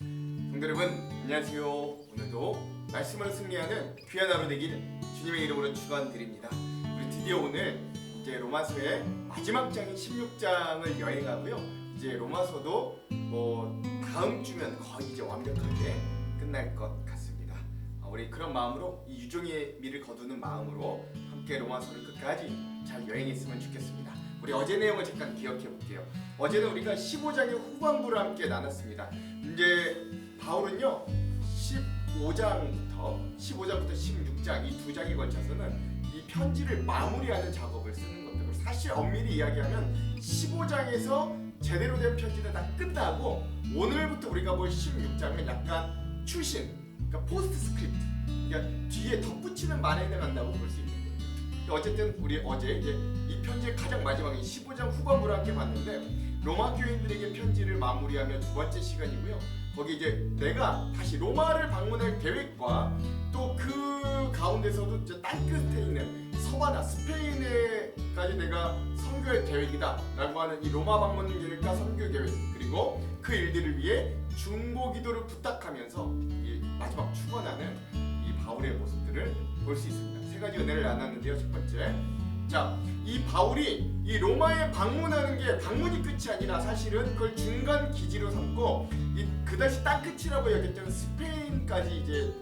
성도 여러분 안녕하세요. 오늘도 말씀으로 승리하는 귀한 하루 되길 주님의 이름으로 축원드립니다. 우리 드디어 오늘 이제 로마서의 마지막 장인 16장을 여행하고요. 이제 로마서도 다음 주면 거의 이제 완벽하게 끝날 것 같습니다. 우리 그런 마음으로 이 유종의 미를 거두는 마음으로 함께 로마서를 끝까지 잘 여행했으면 좋겠습니다. 우리 어제 내용을 잠깐 기억해 볼게요. 어제는 우리가 15장의 후반부를 함께 나눴습니다. 이제 바울은요 15장부터 16장 이 두 장에 걸쳐서는 이 편지를 마무리하는 작업을 쓰는 겁니다. 사실 엄밀히 이야기하면 15장에서 제대로 된 편지는 다 끝나고 오늘부터 우리가 볼 16장은 약간 출신, 그러니까 포스트 스크립트, 그러니까 뒤에 덧붙이는 말에 해당한다고 볼 수 있는 거예요. 어쨌든 우리 어제 이제 이 편지의 가장 마지막에 15장 후반부를 함께 봤는데 로마 교인들에게 편지를 마무리하며 두 번째 시간이고요. 거기 이제 내가 다시 로마를 방문할 계획과 또 그 가운데서도 이제 땅 끝에 있는 서바나 스페인에까지 내가 선교할 계획이다 라고 하는 이 로마 방문 계획과 선교 계획, 그리고 그 일들을 위해 중보 기도를 부탁하면서 이 마지막 축원하는 이 바울의 모습들을 볼 수 있습니다. 세 가지 은혜를 나눴는데요. 첫 번째, 자, 이 바울이 이 로마에 방문하는 게 방문이 끝이 아니라 사실은 그걸 중간 기지로 삼고 그다시 땅 끝이라고 여겼던 스페인까지 이제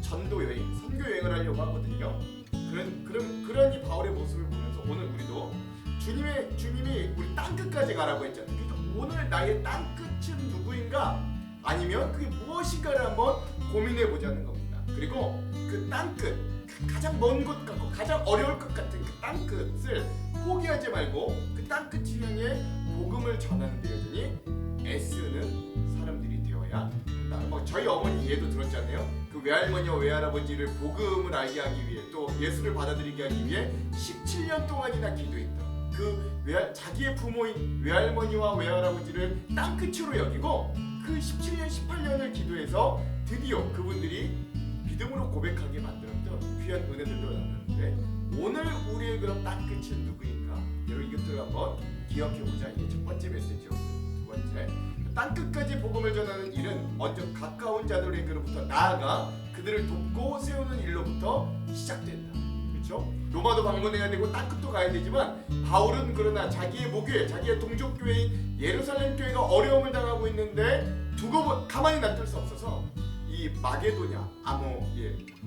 전도 여행, 선교 여행을 하려고 하거든요. 그런 이 바울의 모습을 보면서 오늘 우리도 주님이 우리 땅 끝까지 가라고 했잖아요. 그러니까 오늘 나의 땅 끝은 누구인가? 아니면 그게 무엇인가를 한번 고민해 보자는 겁니다. 그리고 그 땅 끝, 가장 먼 곳 같고 가장 어려울 것 같은 그 땅 끝을 포기하지 말고 그 땅 끝을 향해 복음을 전하는 데 여전히 애쓰는 사람들이 되어야 한다. 저희 어머니 예도 들었잖아요. 그 외할머니와 외할아버지를 복음을 알게 하기 위해 또 예수를 받아들이게 하기 위해 17년 동안이나 기도했다. 자기의 부모인 외할머니와 외할아버지를 땅 끝으로 여기고 그 17년, 18년을 기도해서 드디어 그분들이 믿음으로 고백하게 만들었던 귀한 은혜들도 나눴는데 오늘 우리의 그런 땅 끝은 누구인가? 여러분 이것들을 한번 기억해보자. 이게 첫 번째 메시지요. 두 번째, 땅 끝까지 복음을 전하는 일은 먼저 가까운 자들에게로부터 나아가 그들을 돕고 세우는 일로부터 시작된다. 그렇죠? 로마도 방문해야 되고 땅 끝도 가야 되지만 바울은 그러나 자기의 모교회, 자기의 동족교회인 예루살렘 교회가 어려움을 당하고 있는데 두고 가만히 놔둘 수 없어서 이 마게도냐,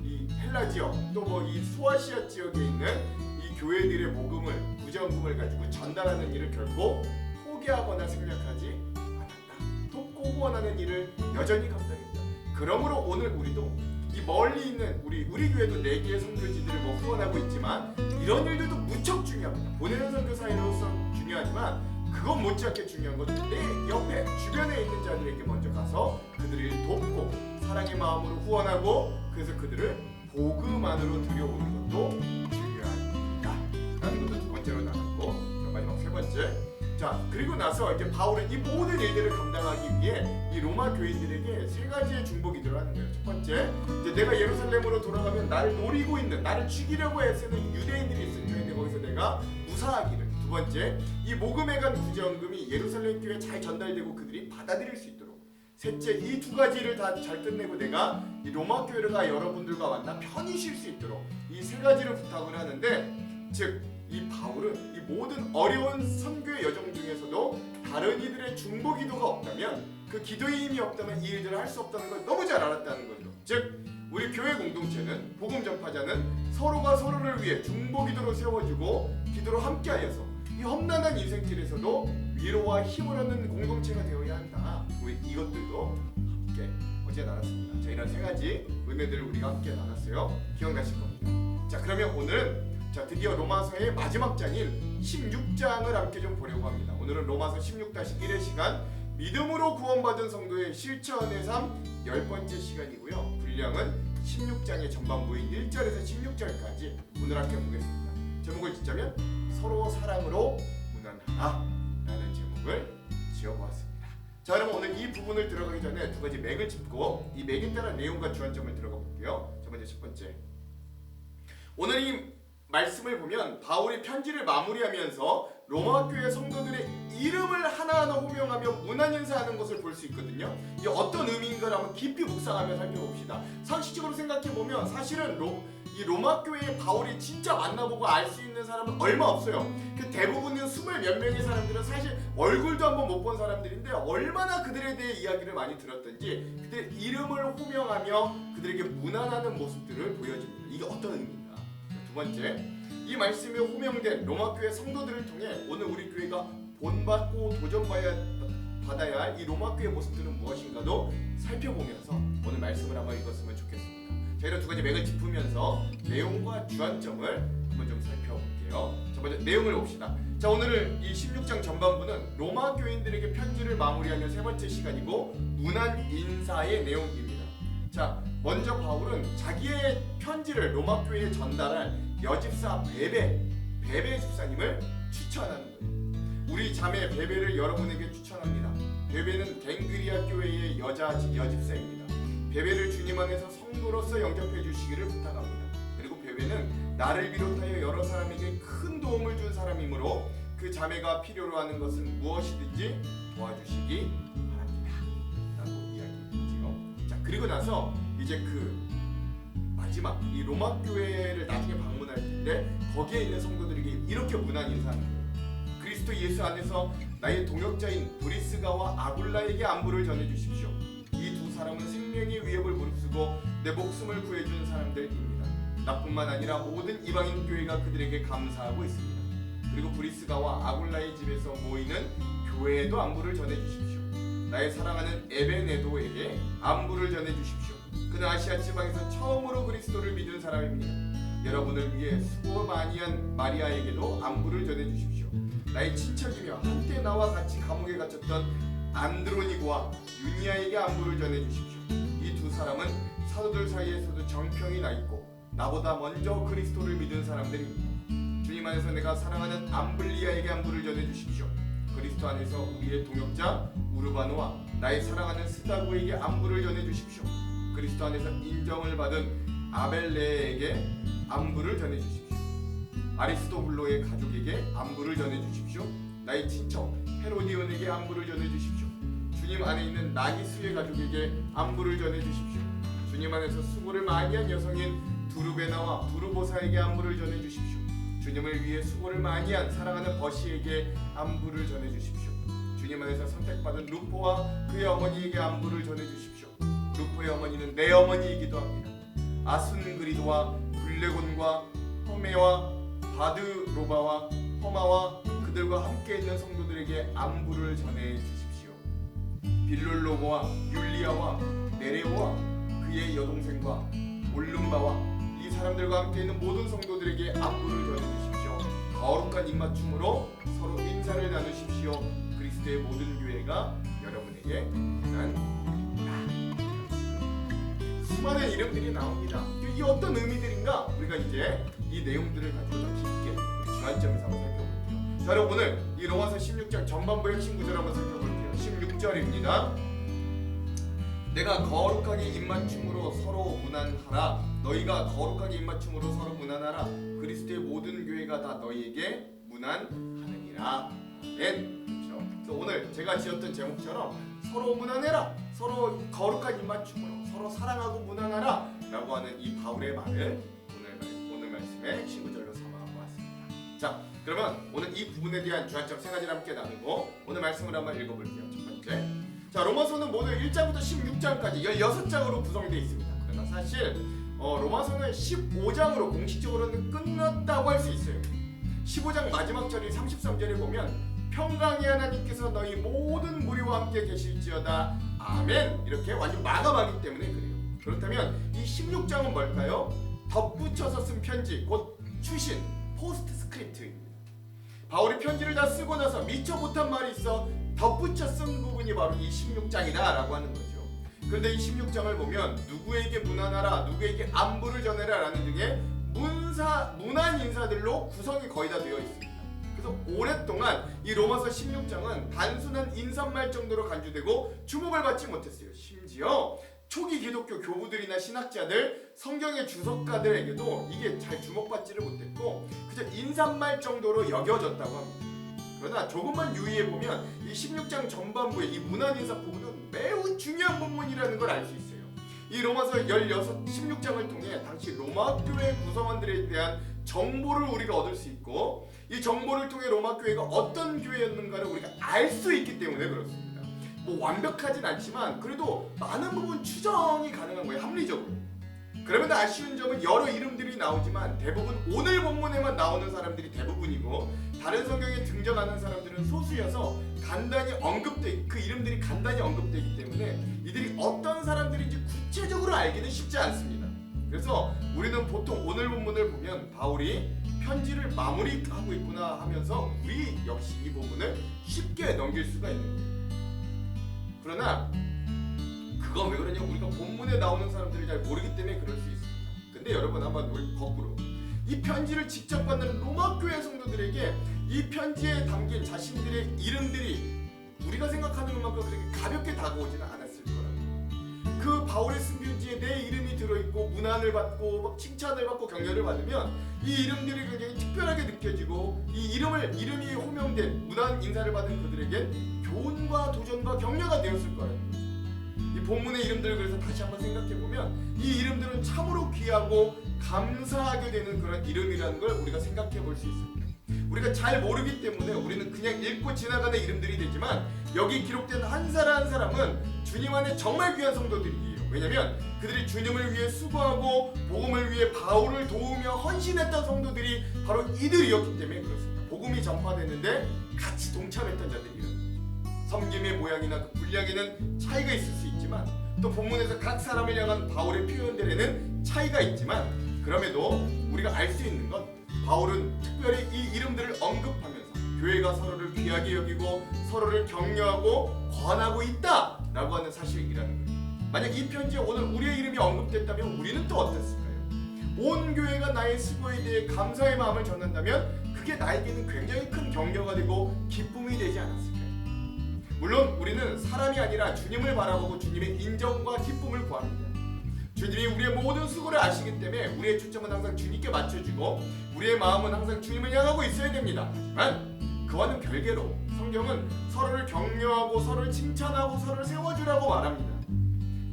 이 헬라 지역 또 이 소아시아 지역에 있는 이 교회들의 복음을 구정금을 가지고 전달하는 일을 결코 포기하거나 생략하지 않았다. 돕고 후원하는 일을 여전히 감당했다. 그러므로 오늘 우리도 이 멀리 있는 우리 교회도 4개의 선교지들을 후원하고 있지만 이런 일들도 무척 중요합니다. 보내는 선교사로서 중요하지만 그건 못지않게 중요한 건 내 옆에 주변에 있는 자들에게 먼저 가서 그들을 돕고 사랑의 마음으로 후원하고 그래서 그들을 복음 안으로 들여오는 것도 중요하다 라는 것도 두 번째로 나눴고, 마지막 세 번째, 자, 그리고 나서 이제 바울은 이 모든 일들을 감당하기 위해 이 로마 교인들에게 세 가지의 중보 기도를 하는 거예요. 첫 번째, 이제 내가 예루살렘으로 돌아가면 나를 노리고 있는, 나를 죽이려고 애쓰는 유대인들이 있을 텐데 거기서 내가 무사하기를. 두 번째, 이 모금에 간 구제원금이 예루살렘 교회에 잘 전달되고 그들이 받아들일 수 있도록. 셋째, 이 두 가지를 다 잘 끝내고 내가 이 로마 교회가 여러분들과 만나 편히 쉴 수 있도록 이 세 가지를 부탁을 하는데, 즉 이 바울은 이 모든 어려운 선교의 여정 중에서도 다른 이들의 중보 기도가 없다면, 그 기도의 힘이 없다면 이 일들을 할 수 없다는 걸 너무 잘 알았다는 거죠. 즉 우리 교회 공동체는, 복음 전파자는 서로가 서로를 위해 중보 기도로 세워주고 기도로 함께하여서 이 험난한 인생길에서도 위로와 힘을 얻는 공동체가 되어야 한다. 우리 이것들도 함께 어제 나눴습니다. 자, 이런 세 가지 은혜들을 우리가 함께 나눴어요. 기억나실 겁니다. 자, 그러면 오늘은 드디어 로마서의 마지막 장인 16장을 함께 좀 보려고 합니다. 오늘은 로마서 16-1의 시간, 믿음으로 구원받은 성도의 실천의 삶 10번째 시간이고요. 분량은 16장의 전반부인 1절에서 16절까지 오늘 함께 보겠습니다. 제목을 짓자면 서로 사랑으로 무난하라 라는 제목을 지어보았습니다. 자, 그럼 오늘 이 부분을 들어가기 전에 두 가지 맥을 짚고 이 맥에 따른 내용과 주안점을 들어가 볼게요. 첫 번째, 오늘 이 말씀을 보면 바울이 편지를 마무리하면서 로마 교회 성도들의 이름을 하나하나 호명하며 문안 인사하는 것을 볼 수 있거든요. 이게 어떤 의미인가를 한번 깊이 묵상하며 살펴봅시다. 상식적으로 생각해보면 사실은 이 로마 교회의 바울이 진짜 만나보고 알 수 있는 사람은 얼마 없어요. 그 대부분은 20몇 명의 사람들은 사실 얼굴도 한번 못 본 사람들인데 얼마나 그들에 대해 이야기를 많이 들었던지 그들 이름을 호명하며 그들에게 문안하는 모습들을 보여줍니다. 이게 어떤 의미인가? 두 번째, 이 말씀에 호명된 로마 교회 성도들을 통해 오늘 우리 교회가 본받고 도전받아야 할 이 로마 교회 모습들은 무엇인가도 살펴보면서 오늘 말씀을 한번 읽었으면 좋겠습니다. 자, 이런 두 가지 맥을 짚으면서 내용과 주안점을 한번 좀 살펴볼게요. 자, 먼저 내용을 봅시다. 자, 오늘 이 16장 전반부는 로마 교인들에게 편지를 마무리하는 세 번째 시간이고 문안 인사의 내용입니다. 자, 먼저 바울은 자기의 편지를 로마 교회에 전달할 여집사 베베 집사님을 추천하는 거예요. 우리 자매 베베를 여러분에게 추천합니다. 베베는 갱그리아 교회의 여집사입니다. 베베를 주님 안에서 성도로서 영접해 주시기를 부탁합니다. 그리고 베베는 나를 비롯하여 여러 사람에게 큰 도움을 준 사람이므로 그 자매가 필요로 하는 것은 무엇이든지 도와주시기 바랍니다. 라고 이야기했죠. 자, 그리고 나서 이제 그 마지막 이 로마 교회를 나중에 방문할 텐데 거기에 있는 성도들에게 이렇게 문안 인사하는 거예요. 그리스도 예수 안에서 나의 동역자인 브리스가와 아굴라에게 안부를 전해주십시오. 이 두 사람은 생명의 위협을 무릅쓰고 내 목숨을 구해준 사람들입니다. 나뿐만 아니라 모든 이방인 교회가 그들에게 감사하고 있습니다. 그리고 브리스가와 아굴라의 집에서 모이는 교회에도 안부를 전해주십시오. 나의 사랑하는 에베네도에게 안부를 전해주십시오. 그는 아시아 지방에서 처음으로 그리스도를 믿은 사람입니다. 여러분을 위해 수고 많이 한 마리아에게도 안부를 전해주십시오. 나의 친척이며 한때 나와 같이 감옥에 갇혔던 안드로니고와 유니아에게 안부를 전해주십시오. 이 두 사람은 사도들 사이에서도 정평이 나 있고 나보다 먼저 그리스도를 믿은 사람들입니다. 주님 안에서 내가 사랑하는 암블리아에게 안부를 전해주십시오. 그리스도 안에서 우리의 동역자 우르바노와 나의 사랑하는 스다고에게 안부를 전해주십시오. 그리스도 안에서 인정을 받은 아벨레에게 안부를 전해주십시오. 아리스토블로의 가족에게 안부를 전해주십시오. 나의 친척 헤로디온에게 안부를 전해주십시오. 주님 안에 있는 나기수의 가족에게 안부를 전해주십시오. 주님 안에서 수고를 많이 한 여성인 두르베나와 두르보사에게 안부를 전해주십시오. 주님을 위해 수고를 많이 한 사랑하는 버시에게 안부를 전해주십시오. 주님 안에서 선택받은 루포와 그의 어머니에게 안부를 전해주십시오. 루포의 어머니는 내 어머니이기도 합니다. 아순그리도와 블레곤과 허메와 바드로바와 허마와 그들과 함께 있는 성도들에게 안부를 전해주십시오. 빌롤로고와 율리아와 네레오와 그의 여동생과 올룸바와 이 사람들과 함께 있는 모든 성도들에게 안부를 전해주십시오. 거룩한 입맞춤으로 서로 인사를 나누십시오. 그리스도의 모든 교회가 여러분에게 수많은 이름들이 나옵니다. 이 어떤 의미들인가? 우리가 이제 이 내용들을 가지고 더 깊게 주안점에서 한번 살펴볼게요. 자, 여러분 오늘 이 로마서 16장 전반부 핵심 구절 한번 살펴볼게요. 16절입니다. 내가 거룩하게 입맞춤으로 서로 문안하라. 너희가 거룩하게 입맞춤으로 서로 문안하라. 그리스도의 모든 교회가 다 너희에게 문안하느니라. 그렇죠. 그래서 오늘 제가 지었던 제목처럼 서로 문안해라. 서로 거룩한 입맞춤으로 서로 사랑하고 문안하라 라고 하는 이 바울의 말을 오늘 말씀의 핵심 구절로 삼아보았습니다. 자, 그러면 오늘 이 부분에 대한 주안점 세 가지를 함께 나누고 오늘 말씀을 한번 읽어볼게요. 첫 번째, 자, 로마서는 모두 1장부터 16장까지 16장으로 구성되어 있습니다. 그러나 사실 로마서는 15장으로 공식적으로는 끝났다고 할 수 있어요. 15장 마지막 절인 33절에 보면 평강의 하나님께서 너희 모든 무리와 함께 계실지어다 아멘 이렇게 완전 마감하기 때문에 그래요. 그렇다면 이 16장은 뭘까요? 덧붙여서 쓴 편지, 곧 추신, 포스트 스크립트입니다. 바울이 편지를 다 쓰고 나서 미처 못한 말이 있어 덧붙여 쓴 부분이 바로 이 16장이다 라고 하는 거죠. 그런데 이 16장을 보면 누구에게 문안하라, 누구에게 안부를 전해라 라는 등의 문안 인사들로 구성이 거의 다 되어 있습니다. 그래서 오랫동안 이 로마서 16장은 단순한 인사말 정도로 간주되고 주목을 받지 못했어요. 심지어 초기 기독교 교부들이나 신학자들, 성경의 주석가들에게도 이게 잘 주목받지를 못했고 그저 인사말 정도로 여겨졌다고 합니다. 그러나 조금만 유의해 보면 이 16장 전반부에 이 문안인사 부분은 매우 중요한 본문이라는 걸 알 수 있어요. 이 로마서 16장을 통해 당시 로마 교회 구성원들에 대한 정보를 우리가 얻을 수 있고, 이 정보를 통해 로마 교회가 어떤 교회였는가를 우리가 알 수 있기 때문에 그렇습니다. 뭐 완벽하진 않지만 그래도 많은 부분 추정이 가능한 거예요, 합리적으로. 그러면 아쉬운 점은 여러 이름들이 나오지만 대부분 오늘 본문에만 나오는 사람들이 대부분이고, 다른 성경에 등장하는 사람들은 소수여서 그 이름들이 간단히 언급되기 때문에 이들이 어떤 사람들인지 구체적으로 알기는 쉽지 않습니다. 그래서 우리는 보통 오늘 본문을 보면 바울이 편지를 마무리하고 있구나 하면서 우리 역시 이 부분을 쉽게 넘길 수가 있는 거예요. 그러나 그건 왜 그러냐, 우리가 본문에 나오는 사람들이 잘 모르기 때문에 그럴 수 있습니다. 근데 여러분, 한번 우리 거꾸로 이 편지를 직접 받는 로마 교회 성도들에게 이 편지에 담긴 자신들의 이름들이 우리가 생각하는 것만큼 그렇게 가볍게 다가오지는 않았을 거라고. 그 바울의 쓴 편지에 내 이름이 들어있고 문안을 받고 막 칭찬을 받고 격려를 받으면 이 이름들이 굉장히 특별하게 느껴지고, 이 이름이 호명된 문안 인사를 받은 그들에겐 교훈과 도전과 격려가 되었을 거라는 거죠. 이 본문의 이름들을 그래서 다시 한번 생각해보면 이 이름들은 참으로 귀하고 감사하게 되는 그런 이름이라는 걸 우리가 생각해 볼 수 있습니다. 우리가 잘 모르기 때문에 우리는 그냥 읽고 지나가는 이름들이 되지만, 여기 기록된 한 사람 한 사람은 주님 안에 정말 귀한 성도들이에요. 왜냐하면 그들이 주님을 위해 수고하고 복음을 위해 바울을 도우며 헌신했던 성도들이 바로 이들이었기 때문에 그렇습니다. 복음이 전파됐는데 같이 동참했던 자들이에요. 섬김의 모양이나 그 분량에는 차이가 있을 수 있지만, 또 본문에서 각 사람을 향한 바울의 표현들에는 차이가 있지만, 그럼에도 우리가 알 수 있는 건 바울은 특별히 이 이름들을 언급하면서 교회가 서로를 귀하게 여기고 서로를 격려하고 권하고 있다라고 하는 사실이라는 거예요. 만약 이 편지에 오늘 우리의 이름이 언급됐다면 우리는 또 어땠을까요? 온 교회가 나의 수고에 대해 감사의 마음을 전한다면 그게 나에게는 굉장히 큰 격려가 되고 기쁨이 되지 않았을까요? 물론 우리는 사람이 아니라 주님을 바라보고 주님의 인정과 기쁨을 구합니다. 주님이 우리의 모든 수고를 아시기 때문에 우리의 초점은 항상 주님께 맞춰주고 우리의 마음은 항상 주님을 향하고 있어야 됩니다. 하지만 그와는 별개로 성경은 서로를 격려하고 서로를 칭찬하고 서로를 세워주라고 말합니다.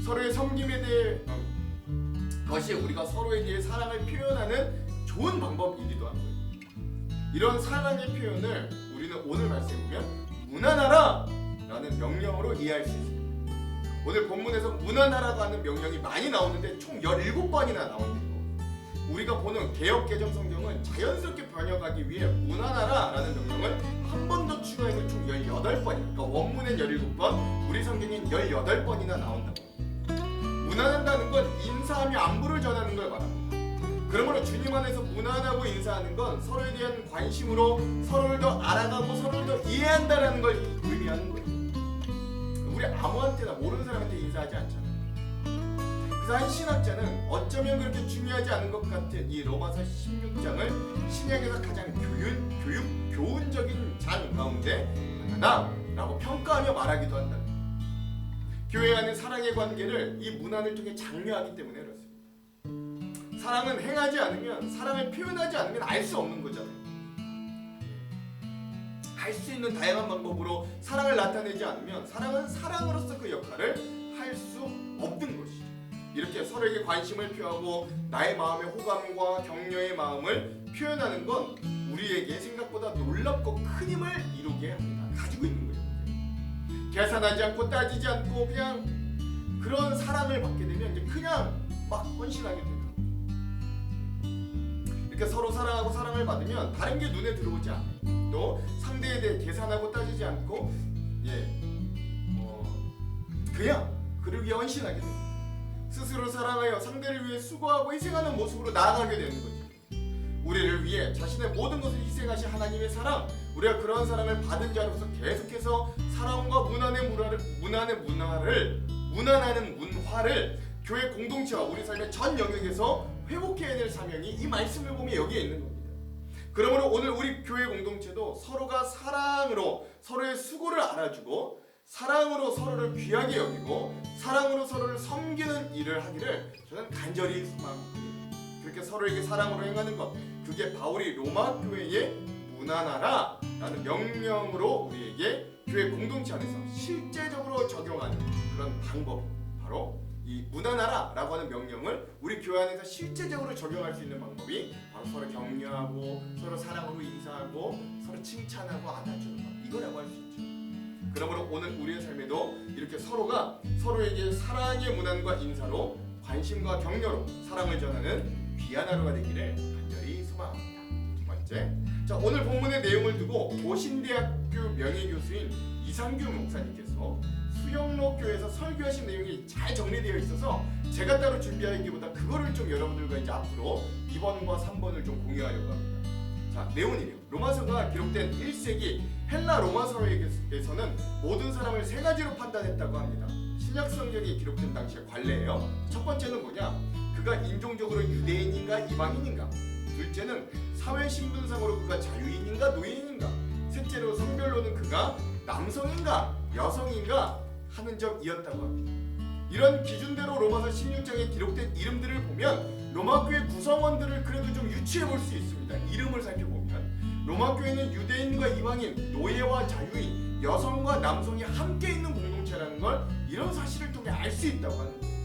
서로의 섬김에 대해 그것이 우리가 서로에 대해 사랑을 표현하는 좋은 방법이기도 한 거예요. 이런 사랑의 표현을 우리는 오늘 말씀에 보면 문안하라 라는 명령으로 이해할 수 있습니다. 오늘 본문에서 문안하라고 하는 명령이 많이 나오는데 총 17번이나 나오는 거. 우리가 보는 개역개정 성경은 자연스럽게 번역하기 위해 문안하라 라는 명령을 한 번 더 추가해서 총 18번이에요. 그러니까 원문엔 17번, 우리 성경엔 18번이나 나온다고. 문안한다는 건 인사하며 안부를 전하는 걸 말합니다. 그러므로 주님 안에서 문안하고 인사하는 건 서로에 대한 관심으로 서로를 더 알아가고 서로를 더 이해한다는 걸 의미하는 거예요. 우리 아무한테나 모르는 사람한테 인사하지 않잖아요. 그래서 한 신학자는 어쩌면 그렇게 중요하지 않은 것 같은 이 로마서 16장을 신약에서 가장 교훈적인 장 가운데 하나라고 평가하며 말하기도 한다. 교회 안의 사랑의 관계를 이 문안을 통해 장려하기 때문에 그렇습니다. 사랑은 행하지 않으면, 사랑을 표현하지 않으면 알 수 없는 거잖아요. 할 수 있는 다양한 방법으로 사랑을 나타내지 않으면 사랑은 사랑으로서 그 역할을 할 수 없는 것이죠. 이렇게 서로에게 관심을 표하고 나의 마음의 호감과 격려의 마음을 표현하는 건 우리에게 생각보다 놀랍고 큰 힘을 이루게 합니다. 가지고 있는 거예요. 계산하지 않고 따지지 않고 그냥 그런 사랑을 받게 되면 이제 그냥 막 헌신하게 돼요. 이렇게 서로 사랑하고 사랑을 받으면 다른 게 눈에 들어오지 않아요. 또 상대에 대해 계산하고 따지지 않고 그냥 그를 위해 헌신하게 됩니다. 스스로 사랑하여 상대를 위해 수고하고 희생하는 모습으로 나아가게 되는 거죠. 우리를 위해 자신의 모든 것을 희생하신 하나님의 사랑, 우리가 그런 사랑을 받은 자로서 계속해서 사랑과 문안하는 문화를 교회 공동체와 우리 삶의 전 영역에서 회복해야 될 사명이 이 말씀을 보면 여기에 있는 겁니다. 그러므로 오늘 우리 교회 공동체도 서로가 사랑으로 서로의 수고를 알아주고 사랑으로 서로를 귀하게 여기고 사랑으로 서로를 섬기는 일을 하기를 저는 간절히 소망합니다. 그렇게 서로에게 사랑으로 행하는 것, 그게 바울이 로마 교회에 문안하라 라는 명령으로 우리에게 교회 공동체 안에서 실제적으로 적용하는 그런 방법이 바로 이 무난하라라고 하는 명령을 우리 교회 안에서 실제적으로 적용할 수 있는 방법이 바로 서로 격려하고 서로 사랑으로 인사하고 서로 칭찬하고 안아주는 것, 이거라고 할 수 있죠. 그러므로 오늘 우리의 삶에도 이렇게 서로가 서로에게 사랑의 문안과 인사로 관심과 격려로 사랑을 전하는 귀한 하루가 되기를 간절히 소망합니다. 두 번째, 자, 오늘 본문의 내용을 두고 고신대학교 명예교수인 이상규 목사님께서 수영로 교회에서 설교하신 내용이 잘 정리되어 있어서 제가 따로 준비하기보다 그거를 좀 여러분들과 이제 앞으로 2번과 3번을 좀 공유하려고 합니다. 자, 내용은 이래요. 로마서가 기록된 1세기 헬라 로마서에서는 모든 사람을 세 가지로 판단했다고 합니다. 신약 성경이 기록된 당시의 관례예요. 첫 번째는 뭐냐? 그가 인종적으로 유대인인가 이방인인가? 둘째는 사회 신분상으로 그가 자유인인가 노예인인가? 셋째로 성별로는 그가 남성인가 여성인가 하는 점이었다고 합니다. 이런 기준대로 로마서 16장에 기록된 이름들을 보면 로마교회 구성원들을 그래도 좀 유추해 볼 수 있습니다. 이름을 살펴보면 로마교회는 유대인과 이방인, 노예와 자유인, 여성과 남성이 함께 있는 공동체라는 걸 이런 사실을 통해 알 수 있다고 하는 거예요.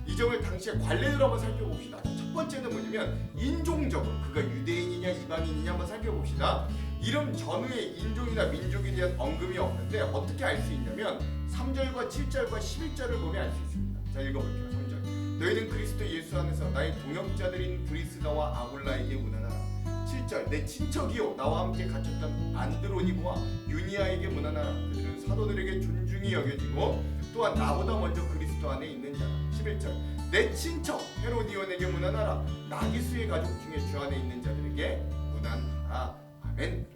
이 점을 당시의 관례를 한번 살펴봅시다. 첫 번째는 뭐냐면 인종적으로 그가 유대인이냐 이방인이냐 한번 살펴봅시다. 이름 전후에 인종이나 민족에 대한 언급이 없는데 어떻게 알 수 있냐면 3절과 7절과 11절을 보면 알 수 있습니다. 자, 읽어볼게요. 3절, 너희는 그리스도 예수 안에서 나의 동역자들인 브리스가와 아굴라에게 문안하라. 7절, 내 친척이요 나와 함께 갇혔던 안드로니고와 유니아에게 문안하라. 그들은 사도들에게 존중이 여겨지고 또한 나보다 먼저 그리스도 안에 있는 자라. 11절, 내 친척 헤로디온에게 문안하라. 나기수의 가족 중에 주 안에 있는 자들에게 문안하라. 아멘.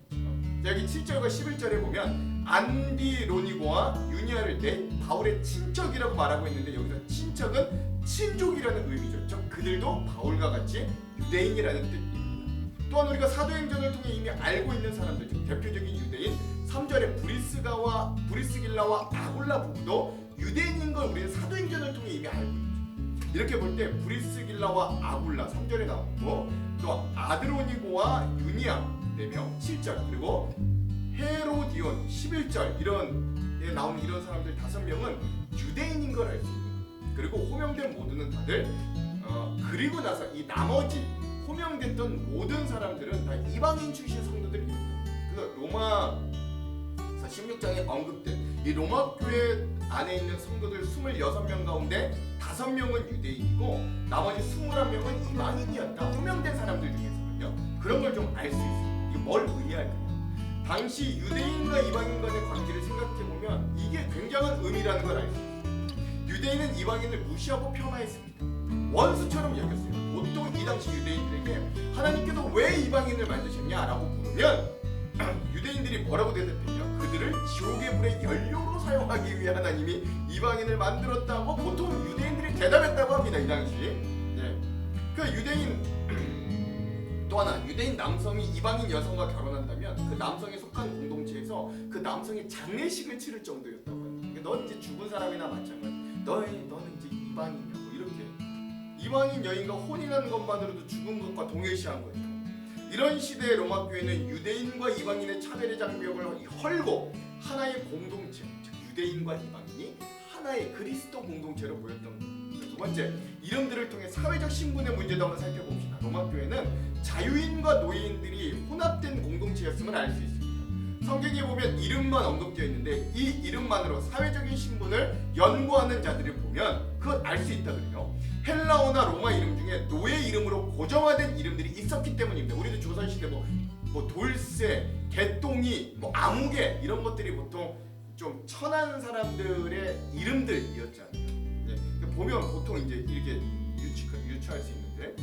자, 여기 7절과 11절에 보면 안디로니고와 유니아를 내 바울의 친척이라고 말하고 있는데 여기서 친척은 친족이라는 의미죠. 즉 그들도 바울과 같이 유대인이라는 뜻입니다. 또한 우리가 사도행전을 통해 이미 알고 있는 사람들 중 대표적인 유대인 3절에 브리스길라와 아굴라 부부도 유대인인 걸 우리는 사도행전을 통해 이미 알고 있죠. 이렇게 볼 때 브리스길라와 아굴라 3절에 나오고 또 아드로니고와 유니아 4명 7절 그리고 헤로디온 11절 이런 나오는 이런 사람들 5명은 유대인인 걸 알 수 있는 거예요. 그리고 호명된 모두는 다들 그리고 나서 이 나머지 호명됐던 모든 사람들은 다 이방인 출신 성도들입니다. 그래서 로마서 16장에 언급된 이 로마 교회 안에 있는 성도들 26명 가운데 5명은 유대인이고 나머지 21명은 이방인이었다. 호명된 사람들 중에서는요. 그런 걸 좀 알 수 있습니다. 이게 뭘 의미할까요? 당시 유대인과 이방인 간의 관계를 생각해보면 이게 굉장한 의미라는 걸 알 수 있습니다. 유대인은 이방인을 무시하고 폄하했습니다. 원수처럼 여겼어요. 보통 이 당시 유대인들에게 하나님께서 왜 이방인을 만드셨냐라고 물으면 유대인들이 뭐라고 대답했냐? 그들을 지옥의 불의 연료로 사용하기 위해 하나님이 이방인을 만들었다고 보통 유대인들이 대답했다고 합니다. 이 당시. 네. 그 유대인 또 하나 유대인 남성이 이방인 여성과 결혼한다면 그 남성에 속한 공동체에서 그 남성이 장례식을 치를 정도였다고 합니다. 넌 이제 죽은 사람이나 마찬가지. 너는 이제 이방인이야. 뭐 이렇게 이방인 여인과 혼인하는 것만으로도 죽은 것과 동일시한 거예요. 이런 시대의 로마 교회는 유대인과 이방인의 차별의 장벽을 헐고 하나의 공동체, 즉 유대인과 이방인이 하나의 그리스도 공동체로 보였던 겁니다. 두 번째, 이름들을 통해 사회적 신분의 문제도 한번 살펴봅시다. 로마 교회는 자유인과 노예인들이 혼합된 공동체였음을 알 수 있습니다. 성경에 보면 이름만 언급되어 있는데 이 이름만으로 사회적인 신분을 연구하는 자들을 보면 그걸 알 수 있다 그래요. 헬라어나 로마 이름 중에 노예 이름으로 고정화된 이름들이 있었기 때문입니다. 우리도 조선시대 뭐 돌쇠, 개똥이, 뭐 아무개 이런 것들이 보통 좀 천한 사람들의 이름들이었잖아요. 네, 보면 보통 이제 이렇게 유추할 수 있는데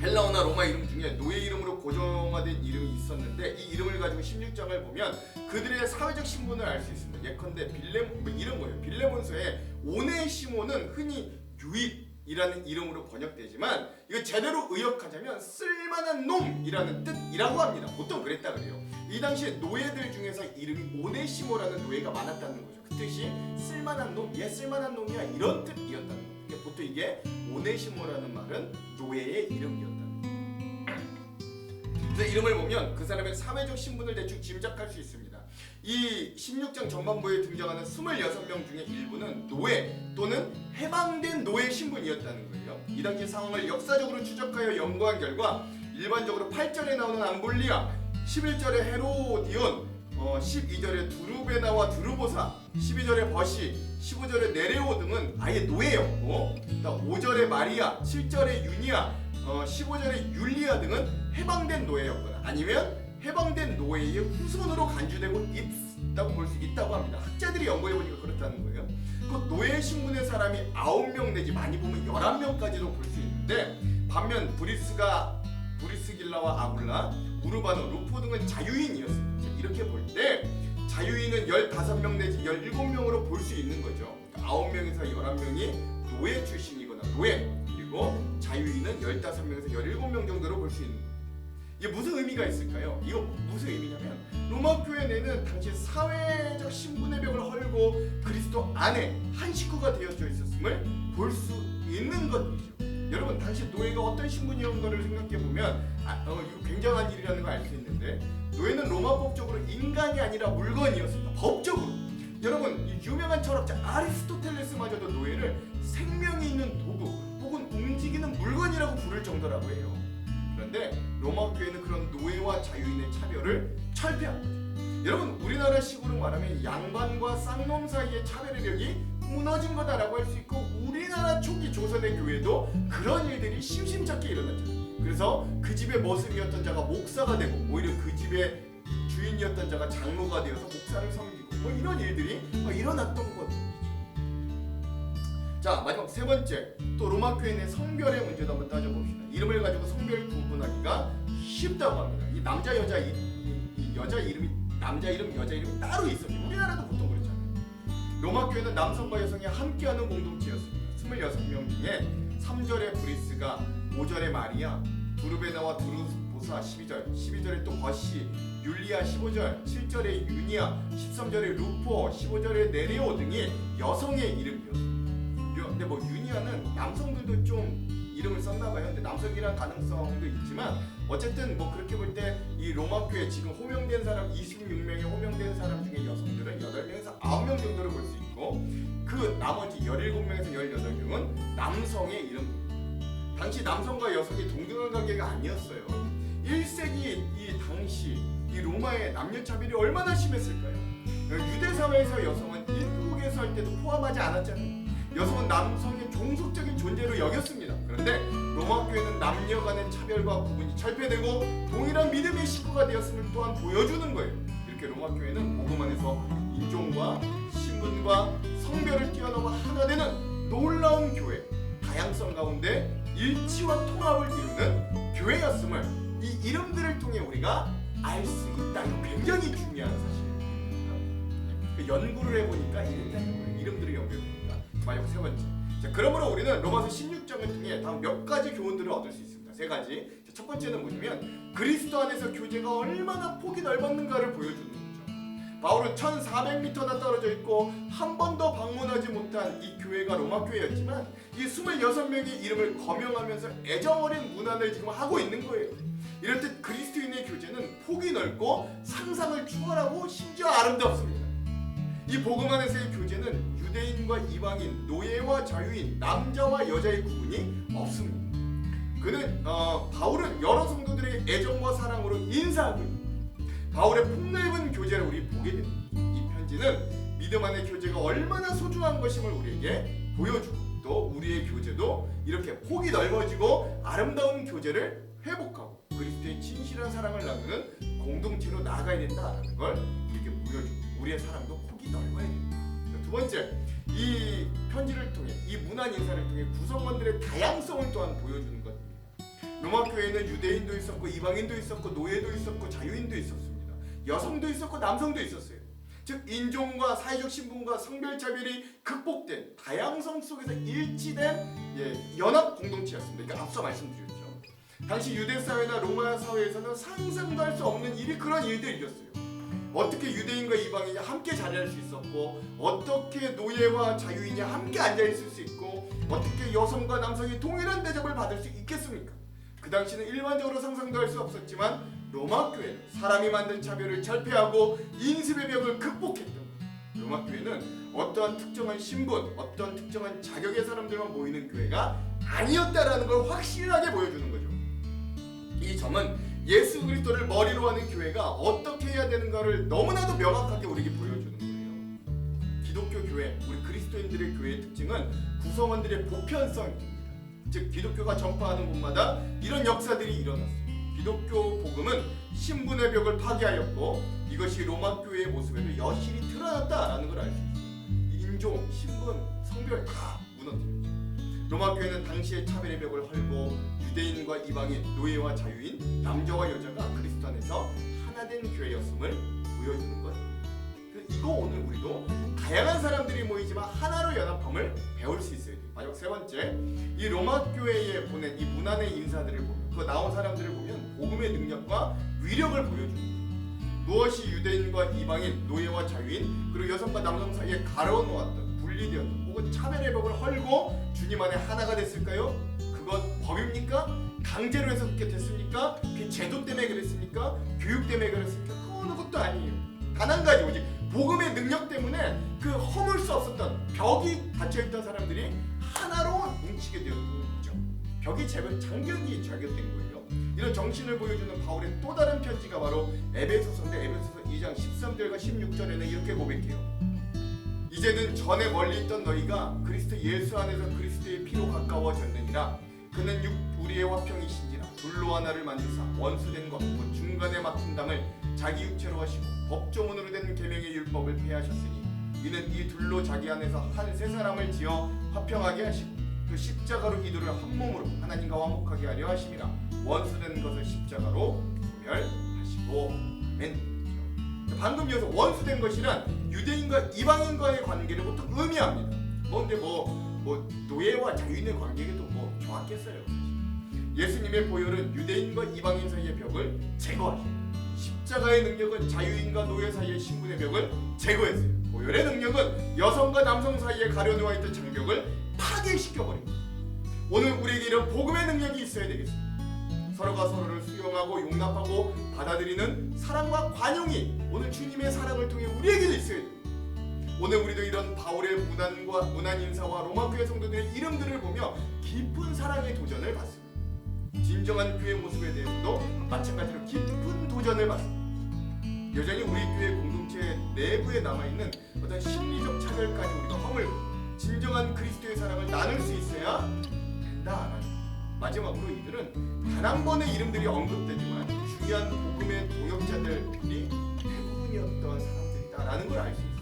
헬라어나 로마 이름 중에 노예 이름으로 고정화된 이름이 있었는데 이 이름을 가지고 16장을 보면 그들의 사회적 신분을 알 수 있습니다. 예컨대 이름 뭐예요? 빌레몬서의 오네시모는 흔히 유익이라는 이름으로 번역되지만 이거 제대로 의역하자면 쓸만한 놈이라는 뜻이라고 합니다. 보통 그랬다 그래요. 이 당시에 노예들 중에서 이름이 오네시모라는 노예가 많았다는 거죠. 그 뜻이 쓸만한 놈, 얘 쓸만한 놈이야 이런 뜻이었다는 거예요. 보통 이게 오네시모라는 말은 노예의 이름이었다는 거예요. 그래서 이름을 보면 그 사람의 사회적 신분을 대충 짐작할 수 있습니다. 이 16장 전반부에 등장하는 26명 중에 일부는 노예 또는 해방된 노예 신분이었다는 거예요. 이 당시 상황을 역사적으로 추적하여 연구한 결과 일반적으로 8절에 나오는 암볼리아, 11절에 헤로디온, 12절에 두루베나와 두루보사, 12절에 버시, 15절에 네레오 등은 아예 노예였고, 5절에 마리아, 7절에 유니아, 15절에 율리아 등은 해방된 노예였거나 아니면 해방된 노예의 후손으로 간주되고 있다고 볼 수 있다고 합니다. 학자들이 연구해보니까 그렇다는 거예요. 그 노예 신분의 사람이 9명 내지 많이 보면 11명까지도 볼 수 있는데, 반면 브리스길라와 아굴라, 우르바노, 루포 등은 자유인이었습니다. 이렇게 볼 때 자유인은 15명 내지 17명으로 볼 수 있는 거죠. 9명에서 11명이 노예 출신이거나 노예, 그리고 자유인은 15명에서 17명 정도로 볼 수 있는 거예요. 이게 무슨 의미가 있을까요? 이거 무슨 의미냐면 로마 교회 내는 당시 사회적 신분의 벽을 헐고 그리스도 안에 한 식구가 되어져 있었음을 볼 수 있는 것이죠. 여러분, 당시 노예가 어떤 신분이었는가를 생각해보면 이거 굉장한 일이라는 걸 알 수 있는데, 노예는 로마법적으로 인간이 아니라 물건이었습니다. 법적으로. 여러분, 이 유명한 철학자 아리스토텔레스마저도 노예를 생명이 있는 도구 혹은 움직이는 물건이라고 부를 정도라고 해요. 그런데 로마 교회는 그런 노예와 자유인의 차별을 철폐한 거죠. 여러분, 우리나라식으로 말하면 양반과 쌍놈 사이의 차별력이 무너진 거다라고 할 수 있고, 우리나라 초기 조선의 교회도 그런 일들이 심심찮게 일어났잖아요. 그래서 그 집의 머슴이었던 자가 목사가 되고, 오히려 그 집의 주인이었던 자가 장로가 되어서 목사를 섬기고, 뭐 이런 일들이 일어났던 것이죠. 자, 마지막 세 번째, 또 로마 교회 내 성별의 문제도 한번 따져봅시다. 이름을 가지고 성별 구분하기가 쉽다고 합니다. 이 남자 여자 이 여자 이름이 남자 이름 여자 이름이 따로 있었죠. 우리나라도 보통 그렇잖아요. 로마 교회는 남성과 여성이 함께하는 공동체였습니다. 26명 중에 3절에 브리스가, 5절에 마리아, 두르베나와 두루보사 12절에 또 버시, 율리아 15절, 7절에 유니아, 13절에 루포, 15절에 네레오 등이 여성의 이름이었습니다. 근데 뭐 유니아는 남성들도 좀 이름을 썼나봐요. 근데 남성이란 가능성도 있지만 어쨌든 뭐 그렇게 볼 때 이 로마 교회 지금 호명된 사람 26명의 호명된 사람 중에 여성들은 8명에서 9명 정도를 볼 수 있고, 그 나머지 17명에서 18명은 남성의 이름입니다. 당시 남성과 여성이 동등한 관계가 아니었어요. 1세기 이 당시 이 로마의 남녀 차별이 얼마나 심했을까요? 유대 사회에서 여성은 일국에서 할 때도 포함하지 않았잖아요. 여성은 남성의 종속적인 존재로 여겼습니다. 그런데 로마 교회는 남녀 간의 차별과 구분이 철폐되고 동일한 믿음의 식구가 되었음을 또한 보여주는 거예요. 이렇게 로마 교회는 복음 안에서 인종과 신분과 성별을 뛰어넘어 하나 되는 놀라운 교회, 다양성 가운데 일치와 통합을 이루는 교회였음을 이 이름들을 통해 우리가 알 수 있다. 이거 굉장히 중요한 사실입니다. 연구를 해보니까 이름들을 연구해보니까 마지막 세 번째. 자, 그러므로 우리는 로마서 16장을 통해 다음 몇 가지 교훈들을 얻을 수 있습니다. 세 가지. 자, 첫 번째는 뭐냐면 그리스도 안에서 교제가 얼마나 폭이 넓었는가를 보여주는 거죠. 바울은 1400m나 떨어져 있고 한 번도 방문하지 못한 이 교회가 로마 교회였지만 이 26명의 이름을 거명하면서 애정어린 문안을 지금 하고 있는 거예요. 이럴 때 그리스도인의 교제는 폭이 넓고 상상을 초월하고 심지어 아름답습니다. 이 복음 안에서의 교제는 유대인과 이방인, 노예와 자유인, 남자와 여자의 구분이 없습니다. 바울은 여러 성도들에게 애정과 사랑으로 인사하고 있습니다. 바울의 폭넓은 교제를 우리 보게 됩니다. 이 편지는 믿음 안의 교제가 얼마나 소중한 것임을 우리에게 보여주고, 또 우리의 교제도 이렇게 폭이 넓어지고 아름다운 교제를 회복하고 그리스도의 진실한 사랑을 나누는 공동체로 나아가야 된다는 걸 이렇게 보여주고, 우리의 사랑도 폭이 넓어야 됩니다. 두 번째, 이 편지를 통해, 이 문안 인사를 통해 구성원들의 다양성을 또한 보여주는 것입니다. 로마 교회에는 유대인도 있었고 이방인도 있었고 노예도 있었고 자유인도 있었습니다. 여성도 있었고 남성도 있었어요. 즉 인종과 사회적 신분과 성별차별이 극복된 다양성 속에서 일치된 연합 공동체였습니다. 그러니까 앞서 말씀드렸죠. 당시 유대 사회나 로마 사회에서는 상상도 할 수 없는 그런 일들이었어요. 어떻게 유대인과 이방인이 함께 자리할 수 있었고, 어떻게 노예와 자유인이 함께 앉아있을 수 있고, 어떻게 여성과 남성이 동일한 대접을 받을 수 있겠습니까? 그 당시는 일반적으로 상상도 할 수 없었지만 로마 교회는 사람이 만든 차별을 철폐하고 인습의 벽을 극복했던 거예요. 로마 교회는 어떠한 특정한 신분, 어떤 특정한 자격의 사람들만 모이는 교회가 아니었다라는 걸 확실하게 보여주는 거죠. 이 점은 예수 그리스도를 머리로 하는 교회가 어떻게 해야 되는가를 너무나도 명확하게 우리에게 보여주는 거예요. 기독교 교회, 우리 그리스도인들의 교회의 특징은 구성원들의 보편성입니다. 즉 기독교가 전파하는 곳마다 이런 역사들이 일어났어요. 기독교 복음은 신분의 벽을 파괴하였고 이것이 로마 교회의 모습에도 여실히 드러났다라는 걸 알 수 있어요. 인종, 신분, 성별 다 무너뜨렸죠. 로마 교회는 당시의 차별의 벽을 헐고 유대인과 이방인, 노예와 자유인, 남자와 여자가 그리스도 안에서 하나된 교회였음을 보여주는 것. 이거 오늘 우리도 다양한 사람들이 모이지만 하나로 연합함을 배울 수 있어야 돼요. 마지막 세 번째, 이 로마 교회에 보낸 이 문안의 인사들을 보면, 그 나온 사람들을 보면 복음의 능력과 위력을 보여주는 거예요. 무엇이 유대인과 이방인, 노예와 자유인, 그리고 여성과 남성 사이에 가로놓았던, 분리되었던, 혹은 차별의 벽을 헐고 주님 안에 하나가 됐을까요? 그건 법입니까? 강제로 해서 그렇게 됐습니까? 그 제도 때문에 그랬습니까? 교육 때문에 그랬습니까? 그거는 것도 아니에요. 단 한 가지, 오직 복음의 능력 때문에 그 허물 수 없었던 벽이 닫혀있던 사람들이 하나로 뭉치게 되었던 거죠. 벽이 장벽이 제거된 거예요. 이런 정신을 보여주는 바울의 또 다른 편지가 바로 에베소서인데, 에베소서 2장 13절과 16절에는 이렇게 고백해요. 이제는 전에 멀리 있던 너희가 그리스도 예수 안에서 그리스도의 피로 가까워졌느니라. 그는 우리의 화평이신지라. 둘로 하나를 만드사 원수된 것 곧 중간에 막힌 담을 자기 육체로 하시고 법조문으로 된 계명의 율법을 폐하셨으니 이는 이 둘로 자기 안에서 한 세 사람을 지어 화평하게 하시고 그 십자가로 이 둘을 한 몸으로 하나님과 화목하게 하려 하심이라. 원수된 것을 십자가로 소멸하시고. 아멘. 방금 여기서 원수된 것이란 유대인과 이방인과의 관계를 보통 의미합니다. 근데 노예와 자유인의 관계도 좋았겠어요. 예수님의 보혈은 유대인과 이방인 사이의 벽을 제거하시고 십자가의 능력은 자유인과 노예 사이의 신분의 벽을 제거했어요. 보혈의 능력은 여성과 남성 사이에 가려놓아 있던 장벽을 파괴시켜버립니다. 오늘 우리에게 이런 복음의 능력이 있어야 되겠습니다. 서로가 서로를 수용하고 용납하고 받아들이는 사랑과 관용이 오늘 주님의 사랑을 통해 우리에게도 있어야 됩니다. 오늘 우리도 이런 바울의 문안 인사와 로마 교회 성도들의 이름들을 보며 깊은 사랑의 도전을 받습니다. 진정한 교회 모습에 대해서도 마찬가지로 깊은 도전을 받습니다. 여전히 우리 교회 공동체 내부에 남아있는 어떤 심리적 차별까지 우리가 허물고 진정한 그리스도의 사랑을 나눌 수 있어야 된다. 마지막으로 이들은 단 한 번의 이름들이 언급되지만 중요한 복음의 동역자들이 대부분이었던 사람들이다라는 걸 알 수 있어요.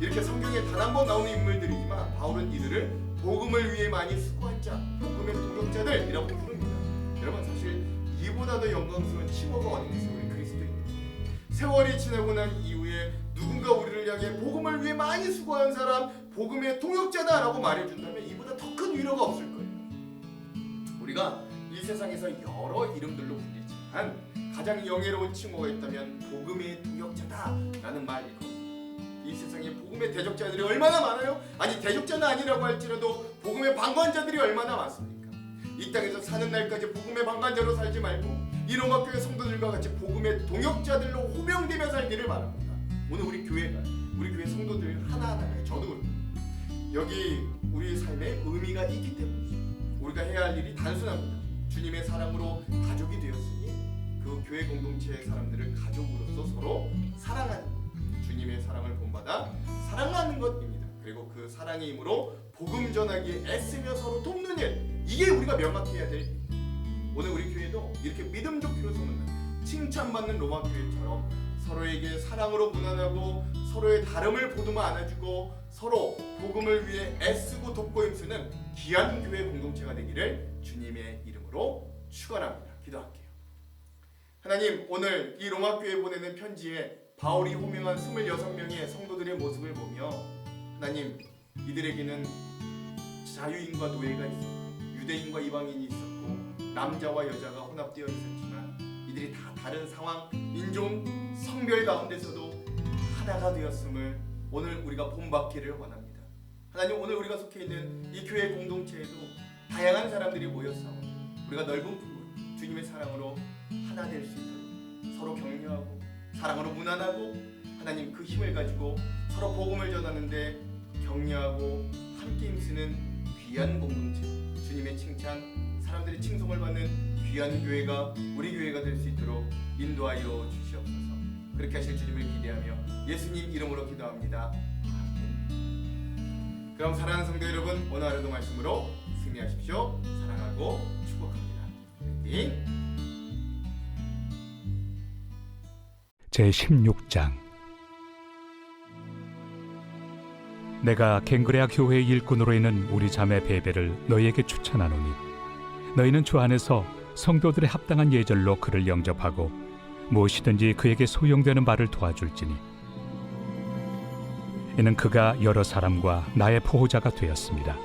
이렇게 성경에 단 한 번 나오는 인물들이지만 바울은 이들을 복음을 위해 많이 수고한 자, 복음의 동역자들이라고 부릅니다. 여러분, 사실 이보다 더 영광스러운 칭호가 어디 있어요? 우리 그리스도인들. 세월이 지나고 난 이후에 누군가 우리를 향해 복음을 위해 많이 수고한 사람, 복음의 동역자다라고 말해준다면 이보다 더 큰 위로가 없을 거예요. 우리가 이 세상에서 여러 이름들로 불리지만 가장 영예로운 칭호가 있다면 복음의 동역자다라는 말일 겁니다. 이 세상에 복음의 대적자들이 얼마나 많아요? 아니, 대적자는 아니라고 할지라도 복음의 방관자들이 얼마나 많습니까? 이 땅에서 사는 날까지 복음의 방관자로 살지 말고 이 로마 교회 성도들과 같이 복음의 동역자들로 호명되며 살기를 바랍니다. 오늘 우리 교회 성도들 하나하나가, 저도 그렇고 여기 우리 삶에 의미가 있기 때문이죠. 우리가 해야 할 일이 단순합니다. 주님의 사랑으로 가족이 되었으니 그 교회 공동체의 사람들을 가족으로서 서로 사랑하는 것, 주님의 사랑을 본받아 사랑하는 것입니다. 그리고 그 사랑의 힘으로 복음 전하기에 애쓰며 서로 돕는 일, 이게 우리가 명확해야 될 일. 오늘 우리 교회도 이렇게 믿음 좋기로 소문난 칭찬받는 로마 교회처럼 서로에게 사랑으로 문안하고 서로의 다름을 보듬어 안아주고 서로 복음을 위해 애쓰고 돕고 힘쓰는 귀한 교회 공동체가 되기를 주님의 이름으로 축원합니다. 기도할게요. 하나님, 오늘 이 로마 교회에 보내는 편지에 바울이 호명한 26명의 성도들의 모습을 보며 하나님, 이들에게는 자유인과 노예가 있었고 유대인과 이방인이 있었고 남자와 여자가 혼합되어 있었지만 이들이 다 다른 상황, 인종, 성별 가운데서도 하나가 되었음을 오늘 우리가 본받기를 원합니다. 하나님, 오늘 우리가 속해 있는 이 교회 공동체에도 다양한 사람들이 모였사오니 우리가 넓은 품으로 주님의 사랑으로 하나 될 수 있도록 서로 격려하고 사랑으로 문안하고 하나님 그 힘을 가지고 서로 복음을 전하는데 격려하고 함께 힘쓰는 귀한 공동체, 주님의 칭찬, 사람들이 칭송을 받는 귀한 교회가 우리 교회가 될 수 있도록 인도하여 주시옵소서. 그렇게 하실 주님을 기대하며 예수님 이름으로 기도합니다. 아멘. 그럼 사랑하는 성도 여러분, 오늘 하루도 말씀으로 승리하십시오. 사랑하고 축복합니다. 화이팅! 제16장. 내가 갱그레아 교회의 일꾼으로 있는 우리 자매 베베를 너희에게 추천하노니 너희는 주 안에서 성도들의 합당한 예절로 그를 영접하고 무엇이든지 그에게 소용되는 바를 도와줄지니 이는 그가 여러 사람과 나의 보호자가 되었습니다.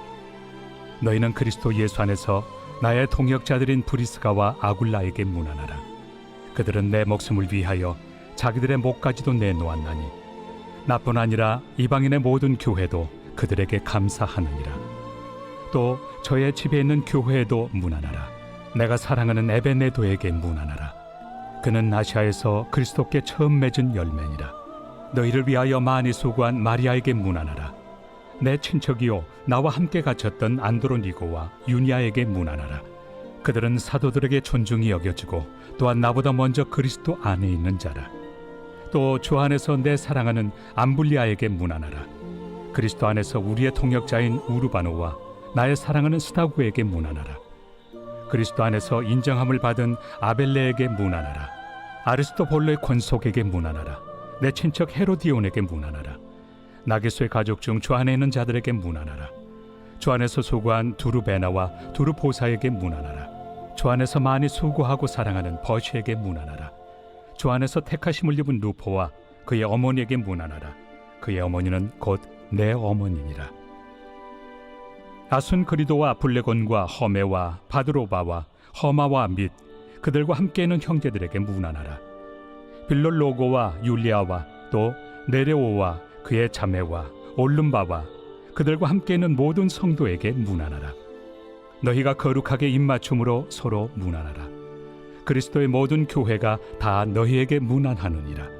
너희는 그리스도 예수 안에서 나의 동역자들인 브리스가와 아굴라에게 문안하라. 그들은 내 목숨을 위하여 자기들의 목까지도 내놓았나니 나뿐 아니라 이방인의 모든 교회도 그들에게 감사하느니라. 또 저의 집에 있는 교회에도 문안하라. 내가 사랑하는 에베네도에게 문안하라. 그는 아시아에서 그리스도께 처음 맺은 열매니라. 너희를 위하여 많이 수고한 마리아에게 문안하라. 내 친척이요 나와 함께 갇혔던 안드로니고와 유니아에게 문안하라. 그들은 사도들에게 존중이 여겨지고 또한 나보다 먼저 그리스도 안에 있는 자라. 또 주 안에서 내 사랑하는 암블리아에게 문안하라. 그리스도 안에서 우리의 동역자인 우르바노와 나의 사랑하는 스다구에게 문안하라. 그리스도 안에서 인정함을 받은 아벨레에게 문안하라. 아리스토볼로의 권속에게 문안하라. 내 친척 헤로디온에게 문안하라. 나게소의 가족 중 주 안에 있는 자들에게 문안하라. 주 안에서 수고한 두루베나와 두루보사에게 문안하라. 주 안에서 많이 수고하고 사랑하는 버시에게 문안하라. 주 안에서 택하심을 입은 루포와 그의 어머니에게 문안하라. 그의 어머니는 곧 내 어머니니라. 아순그리도와 블레곤과 허메와 바드로바와 허마와 및 그들과 함께 있는 형제들에게 문안하라. 빌롤로고와 율리아와 또 네레오와 그의 자매와 올름바와 그들과 함께 있는 모든 성도에게 문안하라. 너희가 거룩하게 입맞춤으로 서로 문안하라. 그리스도의 모든 교회가 다 너희에게 문안하느니라.